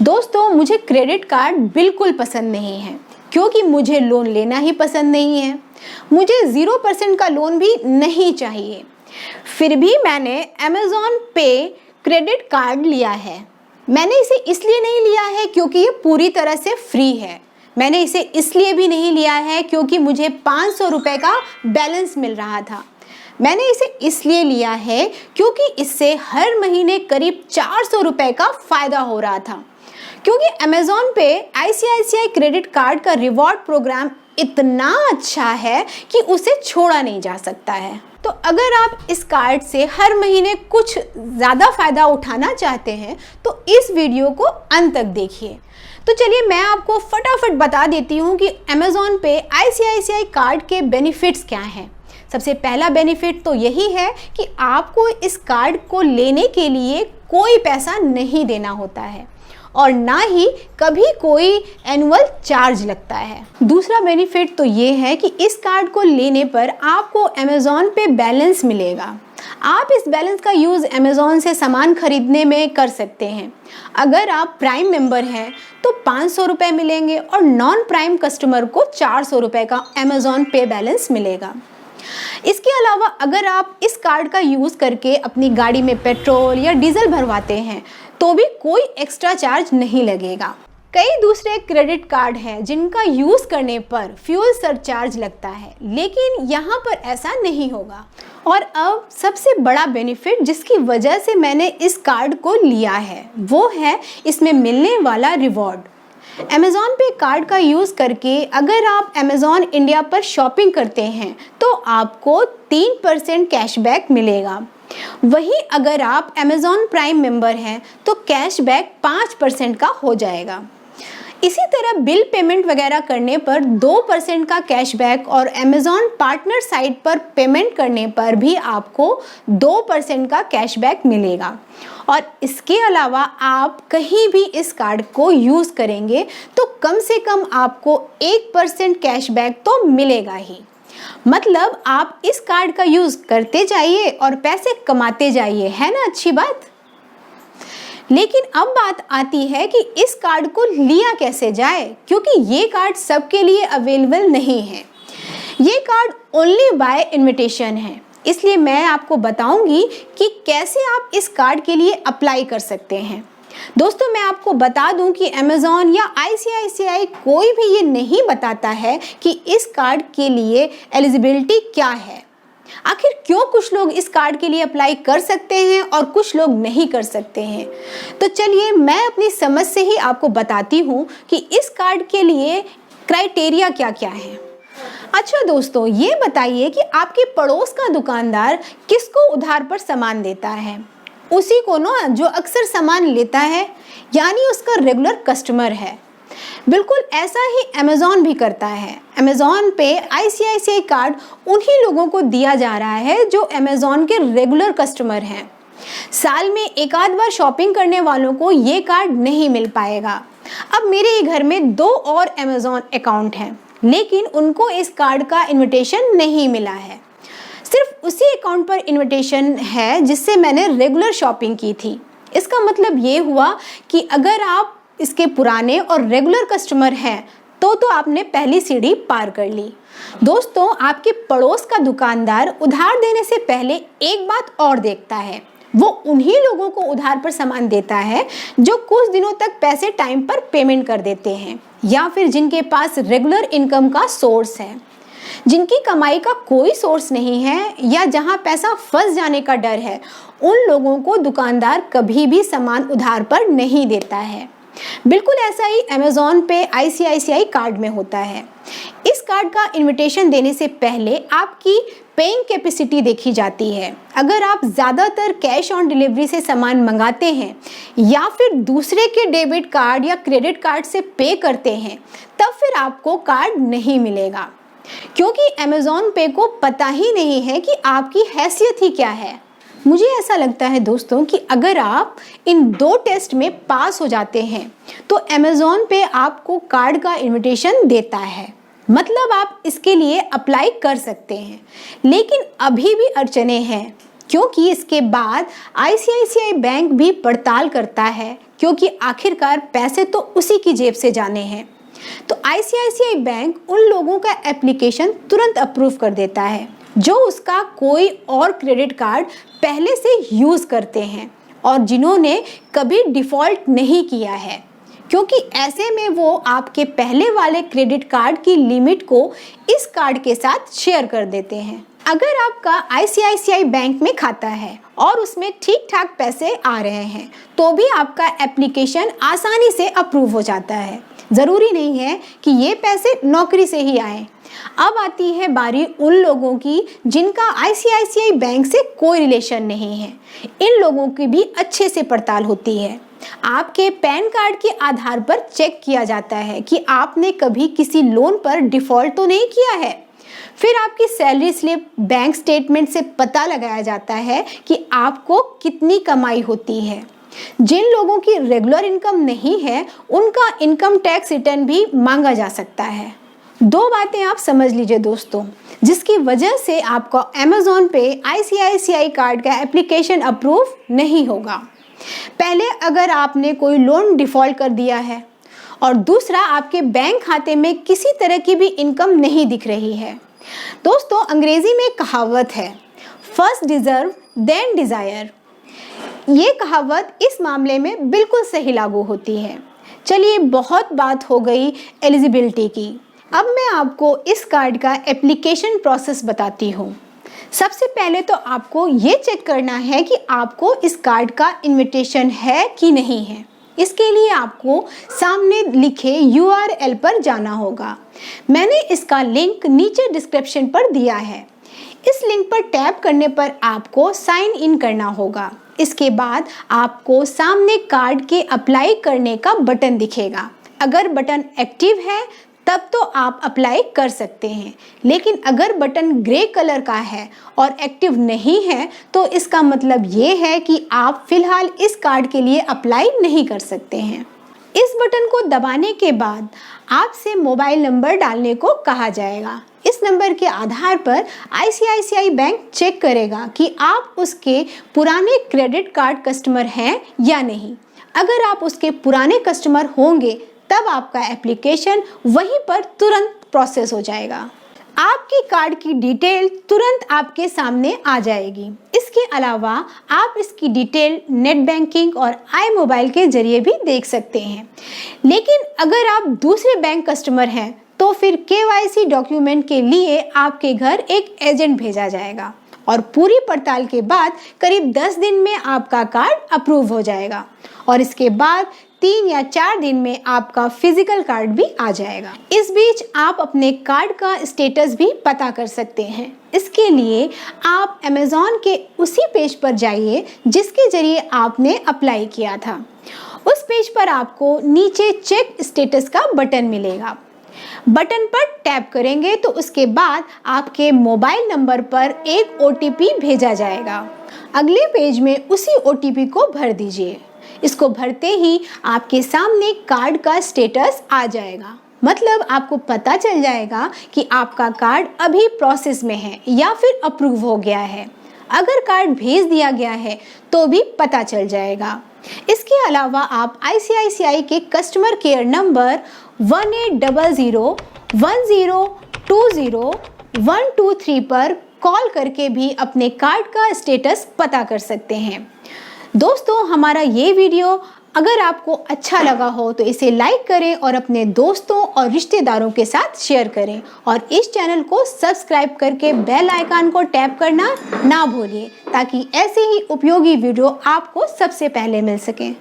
दोस्तों, मुझे credit card बिल्कुल पसंद नहीं है क्योंकि मुझे लोन लेना ही पसंद नहीं है। मुझे 0% का लोन भी नहीं चाहिए। फिर भी मैंने अमेज़न पे क्रेडिट कार्ड लिया है। मैंने इसे इसलिए नहीं लिया है क्योंकि ये पूरी तरह से फ्री है। मैंने इसे इसलिए भी नहीं लिया है क्योंकि मुझे 500 रुपये का बैलेंस मिल रहा था। मैंने इसे इसलिए लिया है क्योंकि इससे हर महीने करीब 400 रुपये का फ़ायदा हो रहा था। क्योंकि अमेज़न पे ICICI क्रेडिट कार्ड का रिवॉर्ड प्रोग्राम इतना अच्छा है कि उसे छोड़ा नहीं जा सकता है। तो अगर आप इस कार्ड से हर महीने कुछ ज़्यादा फ़ायदा उठाना चाहते हैं तो इस वीडियो को अंत तक देखिए। तो चलिए मैं आपको फटाफट बता देती हूँ कि अमेज़न पे ICICI कार्ड के बेनिफिट्स क्या हैं। सबसे पहला बेनिफिट तो यही है कि आपको इस कार्ड को लेने के लिए कोई पैसा नहीं देना होता है और ना ही कभी कोई एनुअल चार्ज लगता है। दूसरा बेनिफिट तो ये है कि इस कार्ड को लेने पर आपको अमेज़न पे बैलेंस मिलेगा। आप इस बैलेंस का यूज़ अमेज़न से सामान खरीदने में कर सकते हैं। अगर आप प्राइम मेंबर हैं तो 500 रुपये मिलेंगे और नॉन प्राइम कस्टमर को 400 रुपये का अमेज़न पे बैलेंस मिलेगा। इसके अलावा अगर आप इस कार्ड का यूज़ करके अपनी गाड़ी में पेट्रोल या डीजल भरवाते हैं तो भी कोई एक्स्ट्रा चार्ज नहीं लगेगा। कई दूसरे क्रेडिट कार्ड हैं जिनका यूज़ करने पर फ्यूल सरचार्ज लगता है, लेकिन यहाँ पर ऐसा नहीं होगा। और अब सबसे बड़ा बेनिफिट जिसकी वजह से मैंने इस कार्ड को लिया है वो है इसमें मिलने वाला रिवॉर्ड। अमेज़न पे कार्ड का यूज़ करके अगर आप अमेज़न इंडिया पर शॉपिंग करते हैं तो आपको 3% कैशबैक मिलेगा। वहीं अगर आप अमेज़न प्राइम मेंबर हैं तो कैशबैक 5% का हो जाएगा। इसी तरह बिल पेमेंट वगैरह करने पर 2% का कैशबैक और अमेज़न पार्टनर साइट पर पेमेंट करने पर भी आपको 2% का कैशबैक मिलेगा। और इसके अलावा आप कहीं भी इस कार्ड को यूज़ करेंगे तो कम से कम आपको 1% कैशबैक तो मिलेगा ही। मतलब आप इस कार्ड का यूज़ करते जाइए और पैसे कमाते जाइए, है ना अच्छी बात। लेकिन अब बात आती है कि इस कार्ड को लिया कैसे जाए, क्योंकि ये कार्ड सबके लिए अवेलेबल नहीं है। ये कार्ड ओनली बाय इनविटेशन है, इसलिए मैं आपको बताऊंगी कि कैसे आप इस कार्ड के लिए अप्लाई कर सकते हैं। दोस्तों, मैं आपको बता दूं कि अमेज़न या ICICI कोई भी ये नहीं बताता है कि इस कार्ड के लिए एलिजिबिलिटी क्या है। आखिर क्यों कुछ लोग इस कार्ड के लिए अप्लाई कर सकते हैं और कुछ लोग नहीं कर सकते हैं। तो चलिए मैं अपनी समझ से ही आपको बताती हूँ कि इस कार्ड के लिए क्राइटेरिया क्या क्या है। अच्छा दोस्तों, ये बताइए कि आपके पड़ोस का दुकानदार किसको उधार पर सामान देता है? उसी को ना जो अक्सर सामान लेता है, यानी उसका रेगुलर कस्टमर है। बिल्कुल ऐसा ही अमेज़न भी करता है। अमेज़न पे ICICI कार्ड उन्हीं लोगों को दिया जा रहा है जो अमेज़न के रेगुलर कस्टमर हैं। साल में एक आध बार शॉपिंग करने वालों को ये कार्ड नहीं मिल पाएगा। अब मेरे ही घर में 2 और अमेज़न अकाउंट हैं, लेकिन उनको इस कार्ड का इनविटेशन नहीं मिला है। सिर्फ उसी अकाउंट पर इनविटेशन है जिससे मैंने रेगुलर शॉपिंग की थी। इसका मतलब ये हुआ कि अगर आप इसके पुराने और रेगुलर कस्टमर हैं तो आपने पहली सीढ़ी पार कर ली। दोस्तों, आपके पड़ोस का दुकानदार उधार देने से पहले एक बात और देखता है। वो उन्हीं लोगों को उधार पर सामान देता है जो कुछ दिनों तक पैसे टाइम पर पेमेंट कर देते हैं या फिर जिनके पास रेगुलर इनकम का सोर्स है। जिनकी कमाई का कोई सोर्स नहीं है या जहां पैसा फंस जाने का डर है, उन लोगों को दुकानदार कभी भी सामान उधार पर नहीं देता है। बिल्कुल ऐसा ही अमेज़न पे ICICI कार्ड में होता है। इस कार्ड का इनविटेशन देने से पहले आपकी पेइंग कैपेसिटी देखी जाती है। अगर आप ज़्यादातर कैश ऑन डिलीवरी से सामान मंगाते हैं या फिर दूसरे के डेबिट कार्ड या क्रेडिट कार्ड से पे करते हैं, तब फिर आपको कार्ड नहीं मिलेगा, क्योंकि अमेज़न पे को पता ही नहीं है कि आपकी हैसियत ही क्या है। मुझे ऐसा लगता है दोस्तों कि अगर आप इन 2 टेस्ट में पास हो जाते हैं तो अमेज़न पे आपको कार्ड का इनविटेशन देता है। मतलब आप इसके लिए अप्लाई कर सकते हैं। लेकिन अभी भी अड़चने हैं क्योंकि इसके बाद आईसीआईसीआई बैंक भी पड़ताल करता है, क्योंकि आखिरकार पैसे तो उसी की जेब से जाने हैं। तो आईसीआईसीआई बैंक उन लोगों का एप्लीकेशन तुरंत अप्रूव कर देता है जो उसका कोई और क्रेडिट कार्ड पहले से यूज़ करते हैं और जिन्होंने कभी डिफ़ॉल्ट नहीं किया है, क्योंकि ऐसे में वो आपके पहले वाले क्रेडिट कार्ड की लिमिट को इस कार्ड के साथ शेयर कर देते हैं। अगर आपका आईसीआईसीआई बैंक में खाता है और उसमें ठीक ठाक पैसे आ रहे हैं तो भी आपका एप्लीकेशन आसानी से अप्रूव हो जाता है। ज़रूरी नहीं है कि ये पैसे नौकरी से ही आए। अब आती है बारी उन लोगों की जिनका आईसीआईसीआई बैंक से कोई रिलेशन नहीं है। इन लोगों की भी अच्छे से पड़ताल होती है। आपके पैन कार्ड के आधार पर चेक किया जाता है कि आपने कभी किसी लोन पर डिफ़ॉल्ट तो नहीं किया है। फिर आपकी सैलरी स्लिप, बैंक स्टेटमेंट से पता लगाया जाता है कि आपको कितनी कमाई होती है। जिन लोगों की रेगुलर इनकम नहीं है उनका इनकम टैक्स रिटर्न भी मांगा जा सकता है। दो बातें आप समझ लीजिए दोस्तों, जिसकी वजह से आपको अमेज़ॉन पे आईसीआईसीआई कार्ड का एप्लीकेशन अप्रूव नहीं होगा। पहले, अगर आपने कोई लोन डिफ़ॉल्ट कर दिया है और दूसरा, आपके बैंक खाते में किसी तरह की भी इनकम नहीं दिख रही है। दोस्तों, अंग्रेजी में कहावत है, फर्स्ट डिज़र्व देन डिज़ायर। ये कहावत इस मामले में बिल्कुल सही लागू होती है। चलिए, बहुत बात हो गई एलिजिबिलिटी की। अब मैं आपको इस कार्ड का एप्लीकेशन प्रोसेस बताती हूँ। सबसे पहले तो आपको ये चेक करना है कि आपको इस कार्ड का इनविटेशन है कि नहीं है। इसके लिए आपको सामने लिखे URL पर जाना होगा। मैंने इसका लिंक नीचे डिस्क्रिप्शन पर दिया है। इस लिंक पर टैप करने पर आपको साइन इन करना होगा। इसके बाद आपको सामने कार्ड के अप्लाई करने का बटन दिखेगा। अगर बटन एक्टिव है तब तो आप अप्लाई कर सकते हैं, लेकिन अगर बटन ग्रे कलर का है और एक्टिव नहीं है तो इसका मतलब ये है कि आप फिलहाल इस कार्ड के लिए अप्लाई नहीं कर सकते हैं। इस बटन को दबाने के बाद आपसे मोबाइल नंबर डालने को कहा जाएगा। इस नंबर के आधार पर आईसीआईसीआई बैंक चेक करेगा कि आप उसके पुराने क्रेडिट कार्ड कस्टमर हैं या नहीं। अगर आप उसके पुराने कस्टमर होंगे तब आपका एप्लीकेशन वहीं पर तुरंत प्रोसेस हो जाएगा। आपकी कार्ड की डिटेल तुरंत आपके सामने आ जाएगी। इसके अलावा आप इसकी डिटेल नेट बैंकिंग और iMobile के जरिए भी देख सकते हैं। लेकिन अगर आप दूसरे बैंक कस्टमर हैं तो फिर KYC डॉक्यूमेंट के लिए आपके घर एक एजेंट भेजा जाएगा और पूरी पड़ताल के बाद करीब 10 दिन में आपका कार्ड अप्रूव हो जाएगा और इसके बाद 3 या 4 दिन में आपका फिजिकल कार्ड भी आ जाएगा। इस बीच आप अपने कार्ड का स्टेटस भी पता कर सकते हैं। इसके लिए आप अमेज़ॉन के उसी पेज पर जाइए जिसके जरिए आपने अप्लाई किया था। उस पेज पर आपको नीचे चेक स्टेटस का बटन मिलेगा। बटन पर टैप करेंगे तो उसके बाद आपके मोबाइल नंबर पर एक OTP भेजा जाएगा। अगले पेज में उसी OTP को भर दीजिए। इसको भरते ही आपके सामने कार्ड का स्टेटस आ जाएगा। मतलब आपको पता चल जाएगा कि आपका कार्ड अभी प्रोसेस में है या फिर अप्रूव हो गया है। अगर कार्ड भेज दिया गया है तो भी पता चल जाएगा। इसके अलावा आप आईसीआईसीआई के कस्टमर केयर नंबर 18001020123123 पर कॉल करके भी अपने कार्ड का स्टेटस पता कर सकते हैं। दोस्तों, हमारा ये वीडियो अगर आपको अच्छा लगा हो तो इसे लाइक करें और अपने दोस्तों और रिश्तेदारों के साथ शेयर करें और इस चैनल को सब्सक्राइब करके बेल आइकन को टैप करना ना भूलिए ताकि ऐसे ही उपयोगी वीडियो आपको सबसे पहले मिल सकें।